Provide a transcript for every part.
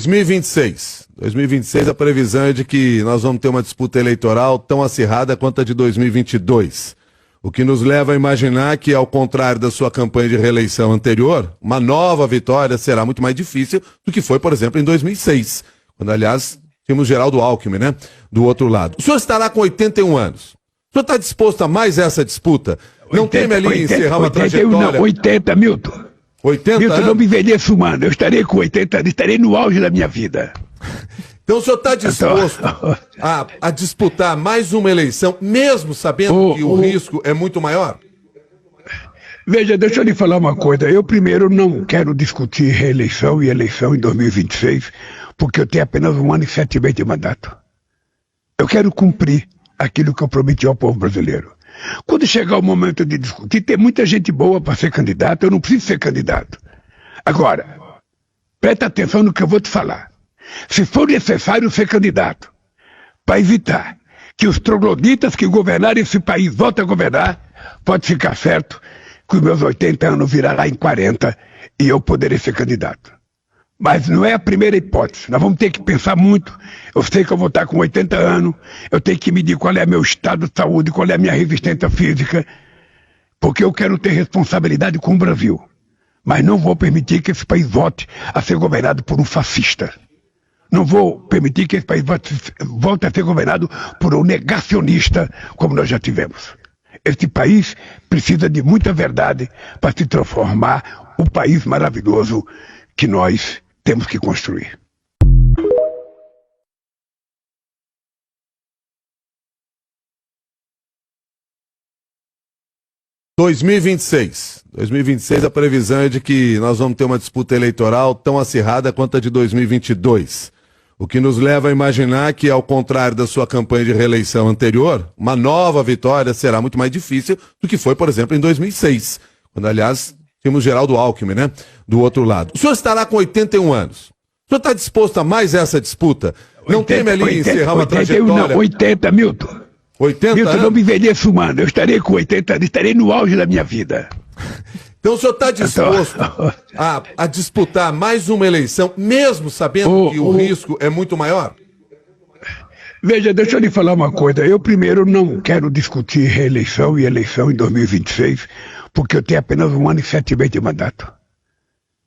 2026, a previsão é de que nós vamos ter uma disputa eleitoral tão acirrada quanto a de 2022. O que nos leva a imaginar que, ao contrário da sua campanha de reeleição anterior, uma nova vitória será muito mais difícil do que foi, por exemplo, em 2006, quando, aliás, tínhamos Geraldo Alckmin, né, do outro lado. O senhor estará com 81 anos. O senhor está disposto a mais essa disputa? Não teme ali encerrar uma trajetória? Não, 80, Milton. 80 Milton, anos? não me envelheço, mano. Eu estarei com 80 anos, estarei no auge da minha vida. Então o senhor está disposto a disputar mais uma eleição, mesmo sabendo que o risco é muito maior? Veja, deixa eu lhe falar uma coisa. Eu, primeiro, não quero discutir reeleição e eleição em 2026, porque eu tenho apenas 1 ano e 7 meses de mandato. Eu quero cumprir aquilo que eu prometi ao povo brasileiro. Quando chegar o momento de discutir, tem muita gente boa para ser candidato, eu não preciso ser candidato. Agora, presta atenção no que eu vou te falar. Se for necessário ser candidato, para evitar que os trogloditas que governarem esse país voltem a governar, pode ficar certo que os meus 80 anos virará em 40 e eu poderei ser candidato. Mas não é a primeira hipótese, nós vamos ter que pensar muito. Eu sei que eu vou estar com 80 anos, eu tenho que medir qual é meu estado de saúde, qual é a minha resistência física, porque eu quero ter responsabilidade com o Brasil. Mas não vou permitir que esse país volte a ser governado por um fascista. Não vou permitir que esse país volte a ser governado por um negacionista, como nós já tivemos. Este país precisa de muita verdade para se transformar o país maravilhoso que nós temos que construir. Em 2026, a previsão é de que nós vamos ter uma disputa eleitoral tão acirrada quanto a de 2022. O que nos leva a imaginar que, ao contrário da sua campanha de reeleição anterior, uma nova vitória será muito mais difícil do que foi, por exemplo, em 2006, quando, aliás, tínhamos Geraldo Alckmin, né, do outro lado. O senhor estará com 81 anos. O senhor está disposto a mais essa disputa? Não teme ali encerrar uma trajetória? 80, Milton. 80 Milton, anos? não me envelheço, mano. Eu estarei com 80 anos, estarei no auge da minha vida. Então o senhor está disposto a disputar mais uma eleição, mesmo sabendo que o risco é muito maior? Veja, deixa eu lhe falar uma coisa. Eu, primeiro, não quero discutir reeleição e eleição em 2026, porque eu tenho apenas 1 ano e 7 meses de mandato.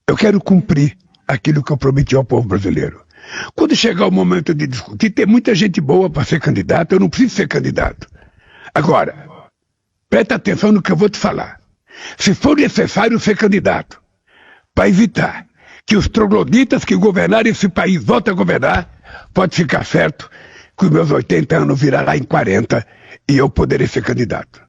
Eu quero cumprir aquilo que eu prometi ao povo brasileiro. Quando chegar o momento de discutir, tem muita gente boa para ser candidato, eu não preciso ser candidato. Agora, presta atenção no que eu vou te falar. Se for necessário ser candidato, para evitar que os trogloditas que governarem esse país voltem a governar, pode ficar certo que os meus 80 anos virará em 40 e eu poderei ser candidato.